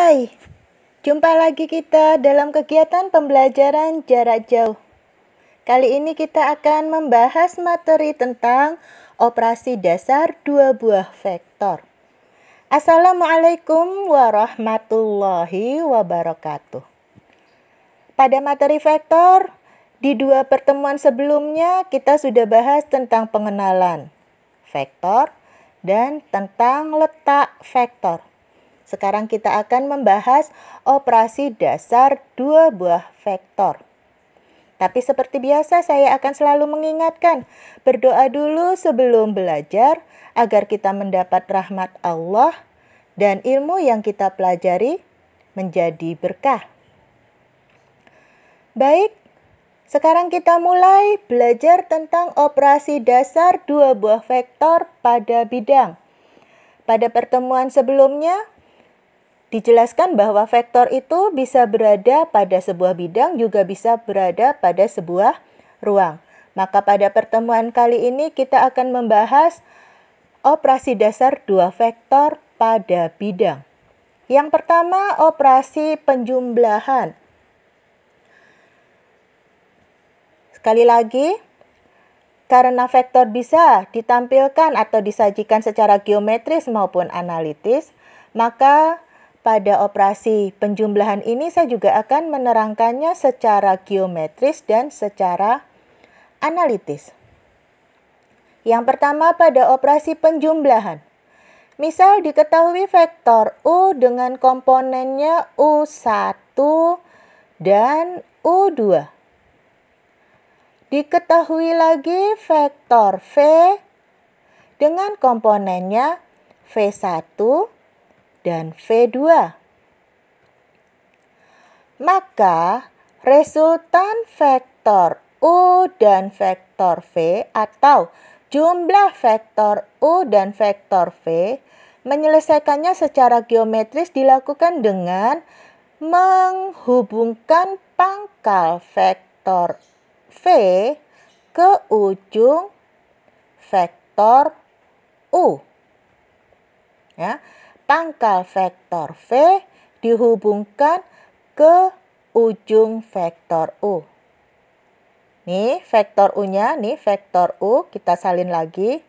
Hai, jumpa lagi kita dalam kegiatan pembelajaran jarak jauh. Kali ini kita akan membahas materi tentang operasi dasar dua buah vektor. Assalamualaikum warahmatullahi wabarakatuh. Pada materi vektor, di dua pertemuan sebelumnya kita sudah bahas tentang pengenalan vektor dan tentang letak vektor. Sekarang kita akan membahas operasi dasar dua buah vektor. Tapi seperti biasa saya akan selalu mengingatkan, berdoa dulu sebelum belajar agar kita mendapat rahmat Allah dan ilmu yang kita pelajari menjadi berkah. Baik, sekarang kita mulai belajar tentang operasi dasar dua buah vektor pada bidang. Pada pertemuan sebelumnya, dijelaskan bahwa vektor itu bisa berada pada sebuah bidang, juga bisa berada pada sebuah ruang. Maka pada pertemuan kali ini kita akan membahas operasi dasar dua vektor pada bidang. Yang pertama, operasi penjumlahan. Sekali lagi, karena vektor bisa ditampilkan atau disajikan secara geometris maupun analitis, maka pada operasi penjumlahan ini saya juga akan menerangkannya secara geometris dan secara analitis. Yang pertama pada operasi penjumlahan. Misal diketahui vektor U dengan komponennya U1 dan U2. Diketahui lagi vektor V dengan komponennya V1 dan V2. Maka resultan vektor U dan vektor V atau jumlah vektor U dan vektor V menyelesaikannya secara geometris dilakukan dengan menghubungkan pangkal vektor V ke ujung vektor U. Ya. Pangkal vektor V dihubungkan ke ujung vektor U. Nih vektor U-nya, nih vektor U, kita salin lagi.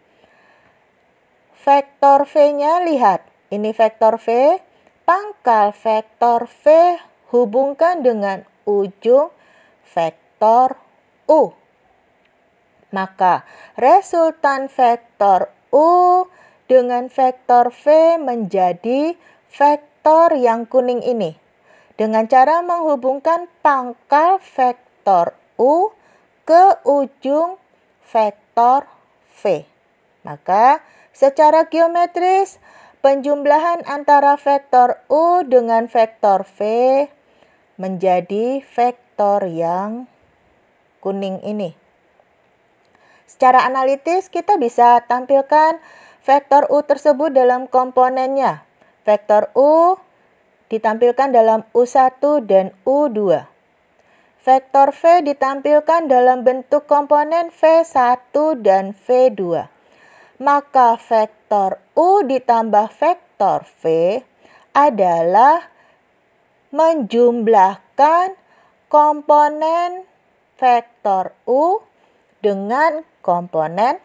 Vektor V-nya lihat, ini vektor V, pangkal vektor V hubungkan dengan ujung vektor U. Maka resultan vektor U dengan vektor V menjadi vektor yang kuning ini. Dengan cara menghubungkan pangkal vektor U ke ujung vektor V. Maka secara geometris penjumlahan antara vektor U dengan vektor V menjadi vektor yang kuning ini. Secara analitis kita bisa tampilkan vektor U tersebut dalam komponennya. Vektor U ditampilkan dalam U1 dan U2. Vektor V ditampilkan dalam bentuk komponen V1 dan V2. Maka vektor U ditambah vektor V adalah menjumlahkan komponen vektor U dengan komponen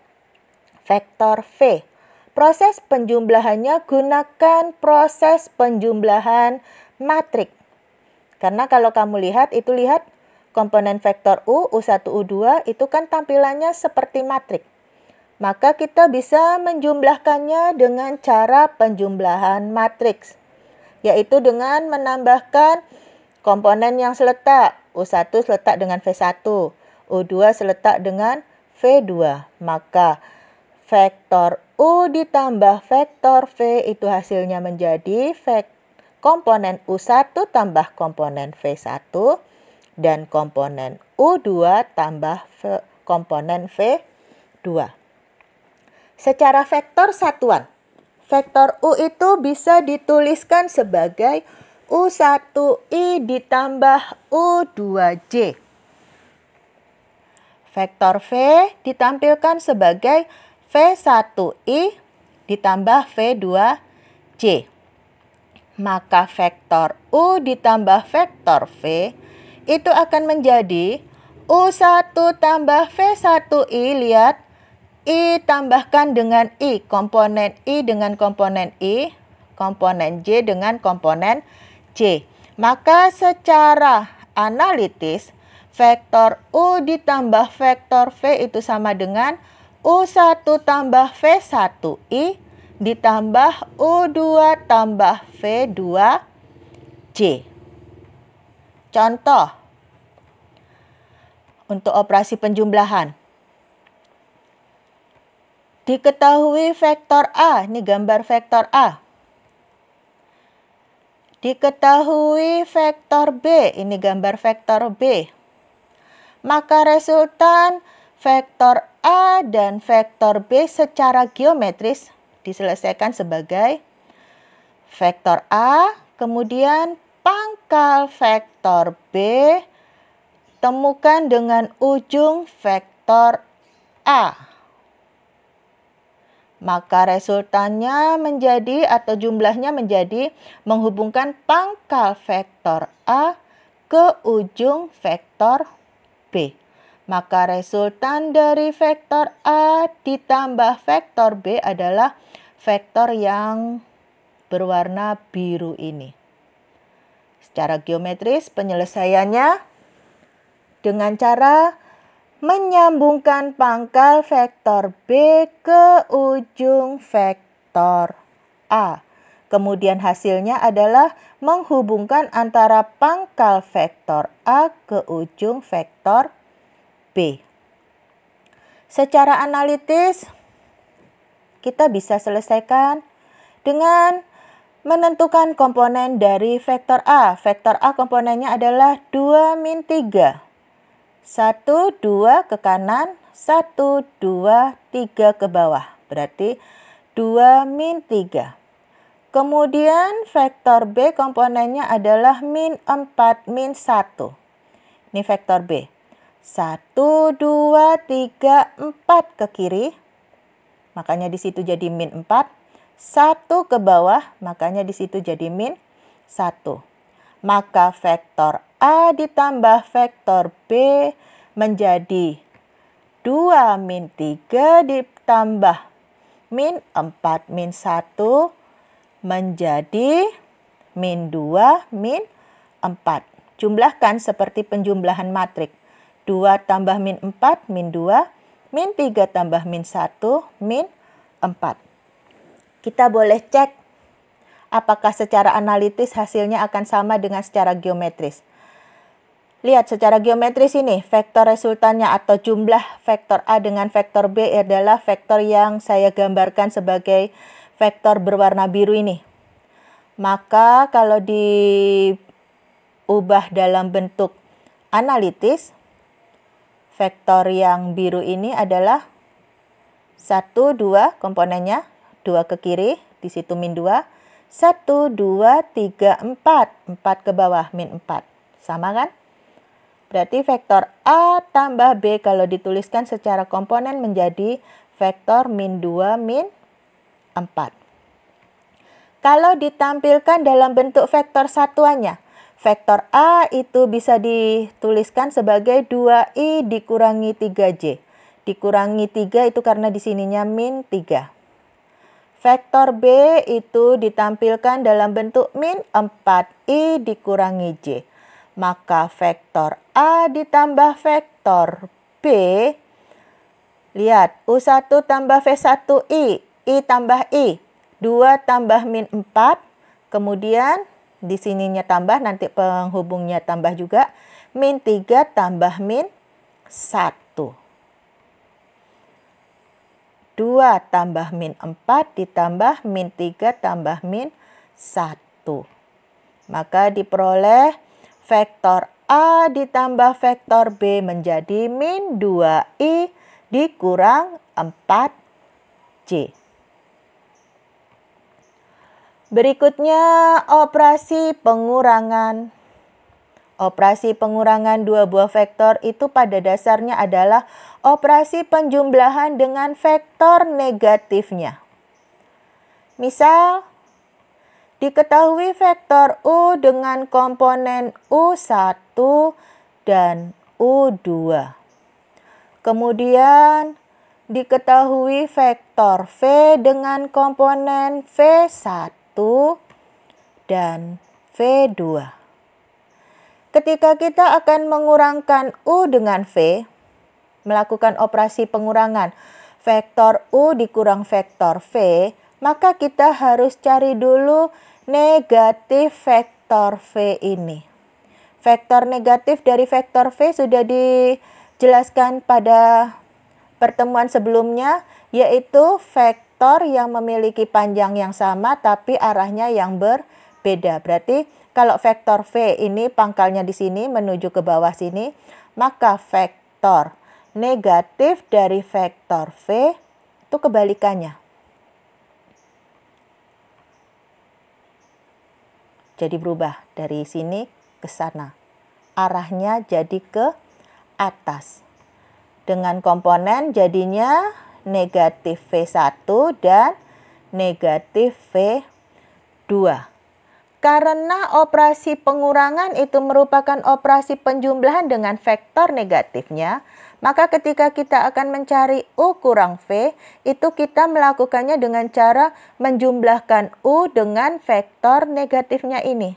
vektor V. Proses penjumlahannya gunakan proses penjumlahan matrik. Karena kalau kamu lihat komponen vektor U, U1, U2 itu kan tampilannya seperti matrik. Maka kita bisa menjumlahkannya dengan cara penjumlahan matriks. Yaitu dengan menambahkan komponen yang seletak. U1 seletak dengan V1, U2 seletak dengan V2. Maka vektor U ditambah vektor V itu hasilnya menjadi komponen U1 tambah komponen V1 dan komponen U2 tambah komponen V2. Secara vektor satuan, vektor U itu bisa dituliskan sebagai U1I ditambah U2J. Vektor V ditampilkan sebagai V1I ditambah V2J. Maka vektor U ditambah vektor V itu akan menjadi U1 tambah V1I. Lihat, I tambahkan dengan I, komponen I dengan komponen I, komponen J dengan komponen J. Maka secara analitis, vektor U ditambah vektor V itu sama dengan U1 tambah V1I ditambah U2 tambah V2J. Contoh untuk operasi penjumlahan. Diketahui vektor A, ini gambar vektor A. Diketahui vektor B, ini gambar vektor B. Maka resultan vektor A dan vektor B secara geometris diselesaikan sebagai vektor A, kemudian pangkal vektor B, temukan dengan ujung vektor A. Maka resultannya menjadi atau jumlahnya menjadi menghubungkan pangkal vektor A ke ujung vektor B. Maka resultan dari vektor A ditambah vektor B adalah vektor yang berwarna biru ini. Secara geometris penyelesaiannya dengan cara menyambungkan pangkal vektor B ke ujung vektor A. Kemudian hasilnya adalah menghubungkan antara pangkal vektor A ke ujung vektor B. Secara analitis, kita bisa selesaikan dengan menentukan komponen dari vektor A. Vektor A komponennya adalah 2 min 3. 1, 2 ke kanan, 1, 2, 3 ke bawah. Berarti 2 min 3. Kemudian vektor B komponennya adalah min 4, min 1. Ini vektor B. 1, 2, 3, 4 ke kiri. Makanya di situ jadi min 4. 1 ke bawah, makanya di situ jadi min 1. Maka vektor A ditambah vektor B menjadi 2 min 3 ditambah min 4 min 1 menjadi min 2 min 4. Jumlahkan seperti penjumlahan matrik. 2 tambah min 4 min 2, min 3 tambah min 1 min 4. Kita boleh cek apakah secara analitis hasilnya akan sama dengan secara geometris. Lihat secara geometris ini, vektor resultannya atau jumlah vektor A dengan vektor B adalah vektor yang saya gambarkan sebagai vektor berwarna biru ini. Maka kalau diubah dalam bentuk analitis, vektor yang biru ini adalah 1, 2 komponennya, 2 ke kiri, di situ min 2. 1, 2, 3, 4. 4 ke bawah, min 4. Sama kan? Berarti vektor A tambah B kalau dituliskan secara komponen menjadi vektor min 2, min 4. Kalau ditampilkan dalam bentuk vektor satuannya, vektor A itu bisa dituliskan sebagai 2i dikurangi 3j. Dikurangi 3 itu karena di sininya min 3. Vektor B itu ditampilkan dalam bentuk min 4i dikurangi j. Maka vektor A ditambah vektor B, lihat U1 tambah V1i, I tambah I, 2 tambah min 4, kemudian di sininya tambah, nanti penghubungnya tambah juga, min 3 tambah min 1. 2 tambah min 4 ditambah min 3 tambah min 1. Maka diperoleh vektor A ditambah vektor B menjadi min 2i dikurang 4j. Berikutnya operasi pengurangan. Operasi pengurangan dua buah vektor itu pada dasarnya adalah operasi penjumlahan dengan vektor negatifnya. Misal, Diketahui vektor U dengan komponen U1 dan U2. Kemudian diketahui vektor V dengan komponen V1 dan V2. Ketika kita akan mengurangkan U dengan V, melakukan operasi pengurangan vektor U dikurang vektor V, maka kita harus cari dulu negatif vektor V ini. Vektor negatif dari vektor V sudah dijelaskan pada pertemuan sebelumnya, yaitu vektor yang memiliki panjang yang sama tapi arahnya yang berbeda. Berarti kalau vektor V ini pangkalnya di sini menuju ke bawah sini, maka vektor negatif dari vektor V itu kebalikannya. Jadi berubah dari sini ke sana. Arahnya jadi ke atas. Dengan komponen jadinya negatif V1 dan negatif V2. Karena operasi pengurangan itu merupakan operasi penjumlahan dengan vektor negatifnya, maka ketika kita akan mencari U kurang V, itu kita melakukannya dengan cara menjumlahkan U dengan vektor negatifnya ini.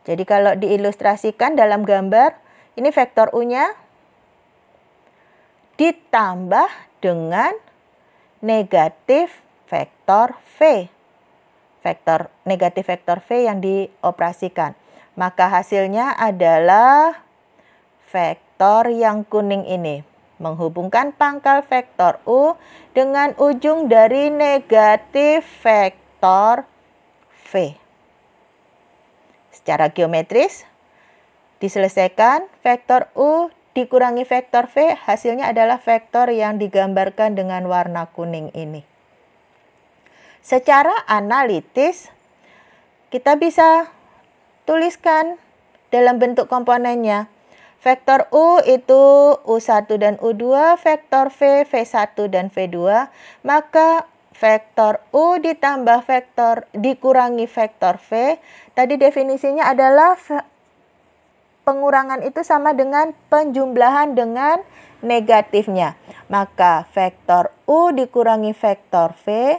Jadi kalau diilustrasikan dalam gambar, ini vektor U-nya ditambah dengan negatif vektor V. Vektor negatif vektor V yang dioperasikan. Maka hasilnya adalah vektor yang kuning ini. Menghubungkan pangkal vektor U dengan ujung dari negatif vektor V. Secara geometris diselesaikan vektor U dikurangi vektor V, hasilnya adalah vektor yang digambarkan dengan warna kuning ini. Secara analitis, kita bisa tuliskan dalam bentuk komponennya. Vektor U itu U1 dan U2, vektor V, V1 dan V2. Maka vektor U ditambah vektor dikurangi vektor V. Tadi definisinya adalah pengurangan itu sama dengan penjumlahan dengan negatifnya. Maka vektor U dikurangi vektor V,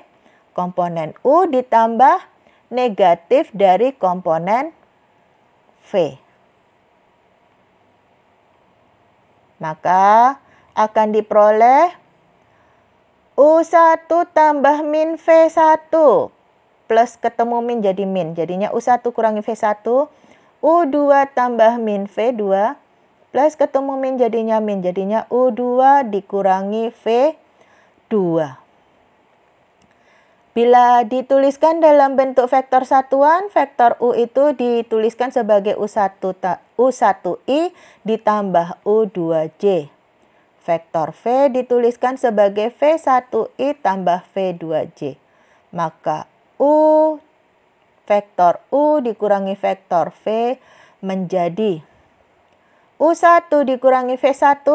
komponen U ditambah negatif dari komponen V. Maka akan diperoleh U1 tambah min V1 plus ketemu min jadi min. Jadinya U1 kurangi V1, U2 tambah min V2 plus ketemu min jadinya U2 dikurangi V2. Bila dituliskan dalam bentuk vektor satuan, vektor U itu dituliskan sebagai U1I ditambah U2J. Vektor V dituliskan sebagai V1I tambah V2J. Maka vektor U dikurangi vektor V menjadi U1 dikurangi V1,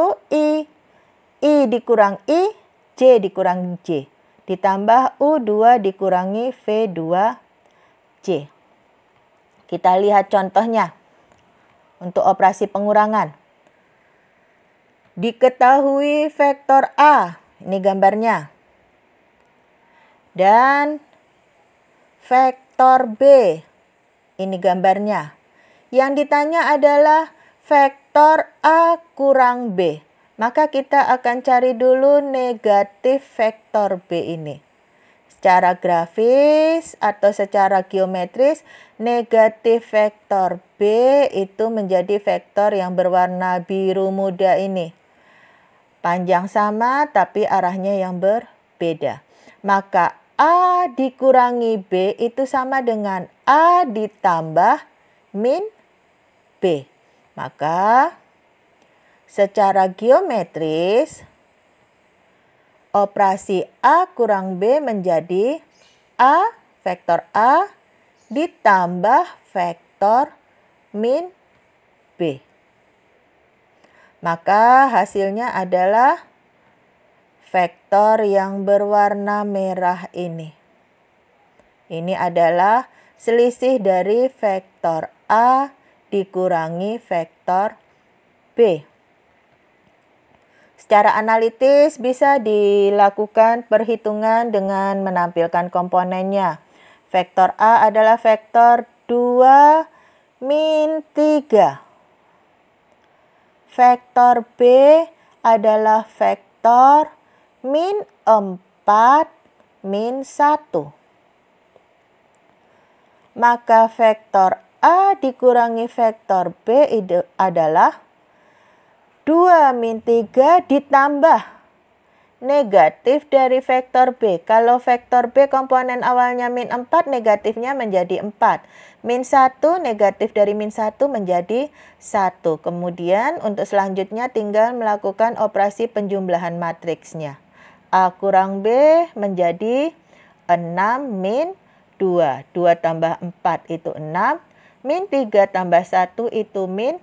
I dikurang I, J dikurang J. Ditambah U2 dikurangi V2J. Kita lihat contohnya untuk operasi pengurangan. Diketahui vektor A, ini gambarnya. Dan vektor B, ini gambarnya. Yang ditanya adalah vektor A kurang B. Maka kita akan cari dulu negatif vektor B ini. Secara grafis atau secara geometris, negatif vektor B itu menjadi vektor yang berwarna biru muda ini. Panjang sama tapi arahnya yang berbeda. Maka A dikurangi B itu sama dengan A ditambah min B. Maka secara geometris, operasi A kurang B menjadi A, vektor A, ditambah vektor min B. Maka hasilnya adalah vektor yang berwarna merah ini. Ini adalah selisih dari vektor A dikurangi vektor B. Secara analitis bisa dilakukan perhitungan dengan menampilkan komponennya. Vektor A adalah vektor 2 min 3. Vektor B adalah vektor min 4 min 1. Maka vektor A dikurangi vektor B adalah 2 min 3 ditambah negatif dari vektor B. Kalau vektor B komponen awalnya min 4, negatifnya menjadi 4. Min 1, negatif dari min 1 menjadi 1. Kemudian untuk selanjutnya tinggal melakukan operasi penjumlahan matriksnya. A kurang B menjadi 6 min 2. 2 tambah 4 itu 6. Min 3 tambah 1 itu min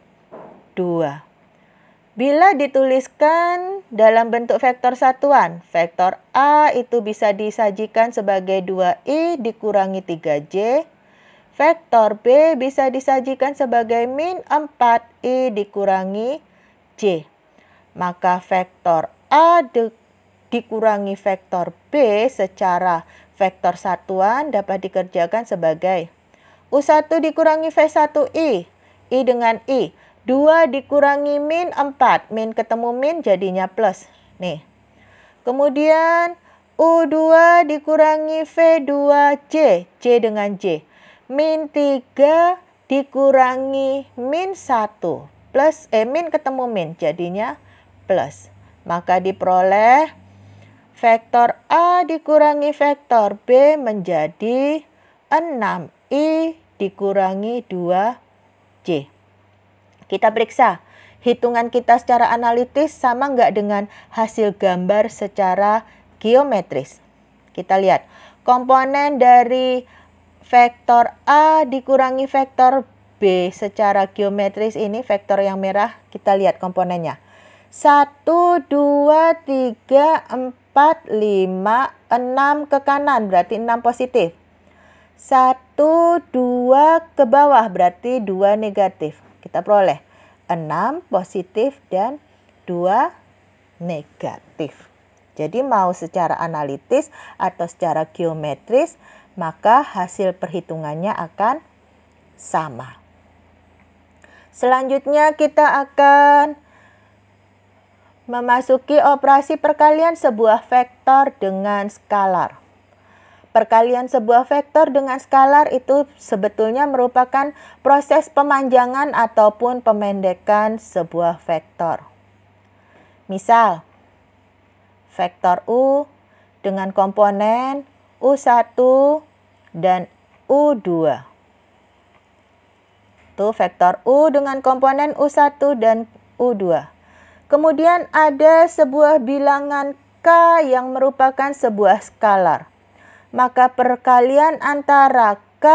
2. Bila dituliskan dalam bentuk vektor satuan, vektor A itu bisa disajikan sebagai 2i dikurangi 3j. Vektor B bisa disajikan sebagai min 4i dikurangi j. Maka vektor A dikurangi vektor B secara vektor satuan dapat dikerjakan sebagai U1 dikurangi V1i. I dengan I. 2 dikurangi min 4. Min ketemu min jadinya plus. Nih. Kemudian U2 dikurangi V2J. J dengan J. Min 3 dikurangi min 1. Min ketemu min jadinya plus. Maka diperoleh vektor A dikurangi vektor B menjadi 6i dikurangi 2j. Kita periksa, hitungan kita secara analitis sama nggak dengan hasil gambar secara geometris. Kita lihat, komponen dari vektor A dikurangi vektor B secara geometris ini, vektor yang merah, kita lihat komponennya. 1, 2, 3, 4, 5, 6 ke kanan, berarti 6 positif. 1, 2 ke bawah, berarti 2 negatif. Kita peroleh 6 positif dan 2 negatif. Jadi mau secara analitis atau secara geometris, maka hasil perhitungannya akan sama. Selanjutnya kita akan memasuki operasi perkalian sebuah vektor dengan skalar. Perkalian sebuah vektor dengan skalar itu sebetulnya merupakan proses pemanjangan ataupun pemendekan sebuah vektor. Misal, vektor U dengan komponen U1 dan U2. Itu vektor U dengan komponen U1 dan U2. Kemudian ada sebuah bilangan K yang merupakan sebuah skalar. Maka perkalian antara K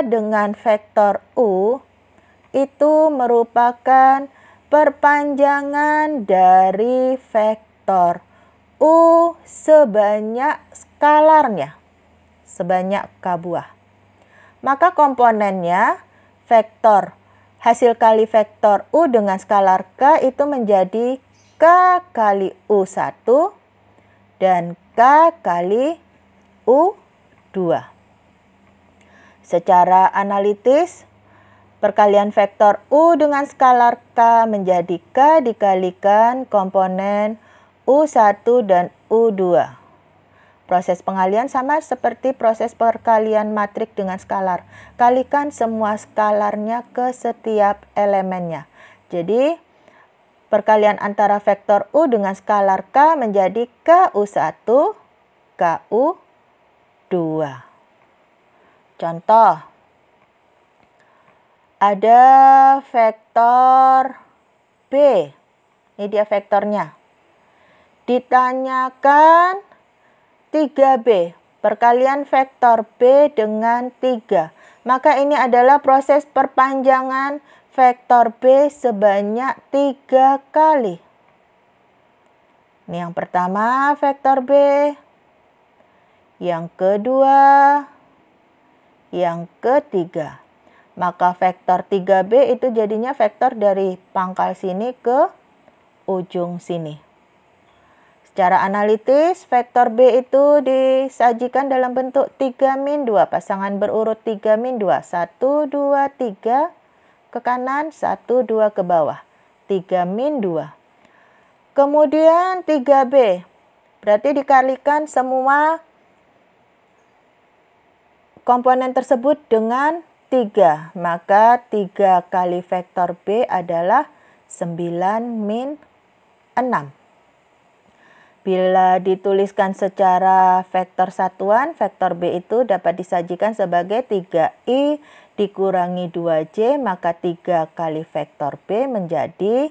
dengan vektor U itu merupakan perpanjangan dari vektor U sebanyak skalarnya, sebanyak K buah. Maka komponennya vektor hasil kali vektor U dengan skalar K itu menjadi K kali U1 dan K kali U2. Secara analitis, perkalian vektor U dengan skalar K menjadi K dikalikan komponen U1 dan U2. Proses pengalian sama seperti proses perkalian matrik dengan skalar. Kalikan semua skalarnya ke setiap elemennya. Jadi, perkalian antara vektor U dengan skalar K menjadi KU1, KU2. Contoh, ada vektor B. Ini dia vektornya. Ditanyakan 3B, perkalian vektor B dengan 3. Maka ini adalah proses perpanjangan vektor B sebanyak 3 kali. Ini yang pertama vektor B. Yang kedua, yang ketiga. Maka vektor 3B itu jadinya vektor dari pangkal sini ke ujung sini. Secara analitis, vektor B itu disajikan dalam bentuk 3-2. Pasangan berurut 3-2. 1, 2, 3 ke kanan, 1, 2 ke bawah. 3-2. Kemudian 3B. Berarti dikalikan semua komponen tersebut dengan 3. Maka 3 kali vektor B adalah 9-6. Bila dituliskan secara vektor satuan, vektor B itu dapat disajikan sebagai 3I dikurangi 2J, maka 3 kali vektor B menjadi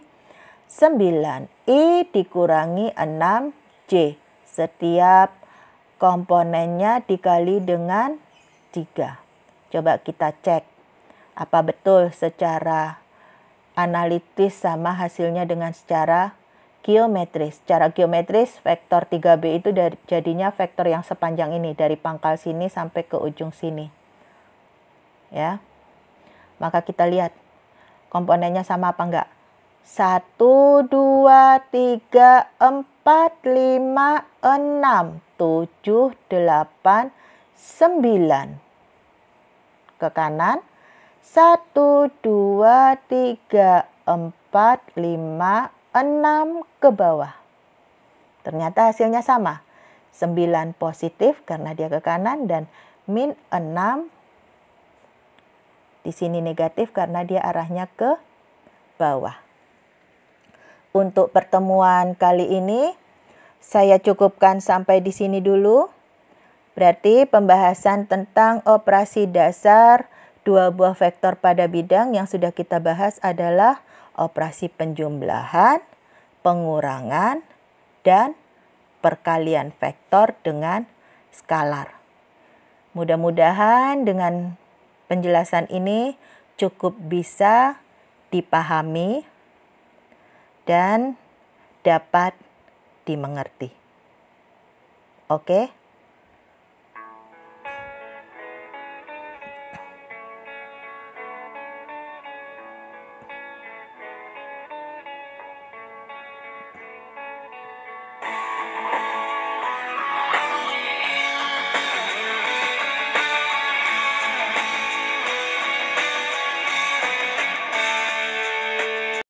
9I dikurangi 6J. Setiap komponennya dikali dengan 3. Coba kita cek apa betul secara analitis sama hasilnya dengan secara geometris. Secara geometris, vektor 3B itu jadinya vektor yang sepanjang ini, dari pangkal sini sampai ke ujung sini. Ya. Maka kita lihat komponennya sama apa enggak? 1, 2, 3, 4, 5, 6, 7, 8, 9. Ke kanan. 1, 2, 3, 4, 5, 6 ke bawah. Ternyata hasilnya sama. 9 positif karena dia ke kanan dan -6 di sini negatif karena dia arahnya ke bawah. Untuk pertemuan kali ini saya cukupkan sampai di sini dulu. Berarti pembahasan tentang operasi dasar dua buah vektor pada bidang yang sudah kita bahas adalah operasi penjumlahan, pengurangan, dan perkalian vektor dengan skalar. Mudah-mudahan dengan penjelasan ini cukup bisa dipahami dan dapat dimengerti. Oke?